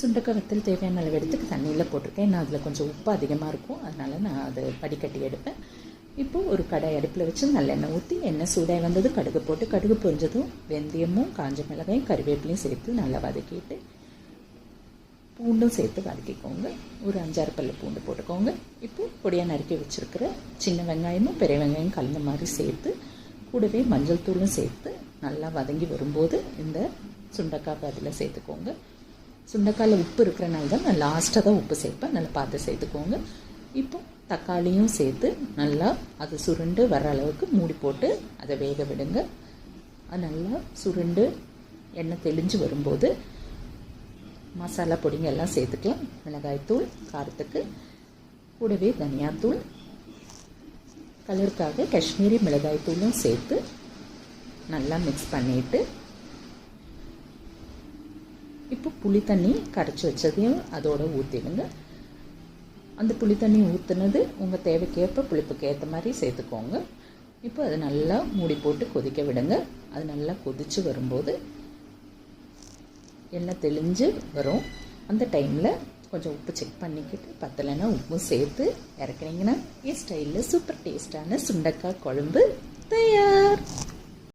சுண்டக்காய் வத்தல் தேவையான அளவு எடுத்து தண்ணியில் போட்டிருக்கேன். நான் அதில் கொஞ்சம் உப்பு அதிகமாக இருக்கும், அதனால் நான் அதை வடிகட்டி எடுப்பேன். இப்போது ஒரு கடாய் அடுப்பில் வச்சு நல்லெண்ணெய் ஊற்றி எண்ணெய் சூடாக வந்தது கடுகு போட்டு, கடுகு பொரிஞ்சதும் வெந்தயமும் காஞ்ச மிளகாயும் கறிவேப்பிலையும் சேர்த்து நல்லா வதக்கிட்டு பூண்டும் சேர்த்து வதக்கிக்கோங்க. ஒரு 5-6 பல்லு பூண்டு போட்டுக்கோங்க. இப்போது பொடியாக நறுக்கி வச்சுருக்கிற சின்ன வெங்காயமும் பெரிய வெங்காயம் கலந்த மாதிரி சேர்த்து கூடவே மஞ்சள் தூளும் சேர்த்து நல்லா வதங்கி வரும்போது இந்த சுண்டைக்காய் அதில் சேர்த்துக்கோங்க. சுண்டைக்காயில் உப்பு இருக்கிறனால தான் நான் லாஸ்ட்டாக தான் உப்பு சேர்ப்பேன், நல்லா பார்த்து சேர்த்துக்கோங்க. இப்போ தக்காளியும் சேர்த்து நல்லா அது சுருண்டு வர அளவுக்கு மூடி போட்டு அதை வேக விடுங்க. அது நல்லா சுருண்டு எண்ணெய் தெளிஞ்சு வரும்போது மசாலா பொடிங்க எல்லாம் சேர்த்துக்கலாம். மிளகாய்த்தூள் காரத்துக்கு, கூடவே தனியாத்தூள், கலருக்காக காஷ்மீரி மிளகாய்த்தூளும் சேர்த்து நல்லா மிக்ஸ் பண்ணிவிட்டு இப்போ புளி தண்ணி கரைச்சி வச்சதையும் அதோடு ஊற்றிடுங்க. அந்த புளி தண்ணி ஊற்றுனது உங்கள் தேவைக்கேற்ப புளிப்புக்கு ஏற்ற மாதிரி சேர்த்துக்கோங்க. இப்போ அதை நல்லா மூடி போட்டு கொதிக்க விடுங்க. அது நல்லா கொதித்து வரும்போது எண்ணெய் தெளிஞ்சு வரும். அந்த டைமில் கொஞ்சம் உப்பு செக் பண்ணிக்கிட்டு பத்தலைன்னா உப்பும் சேர்த்து இறக்குனீங்கன்னா என் ஸ்டைலில் சூப்பர் டேஸ்டான சுண்டைக்காய் குழம்பு தயார்.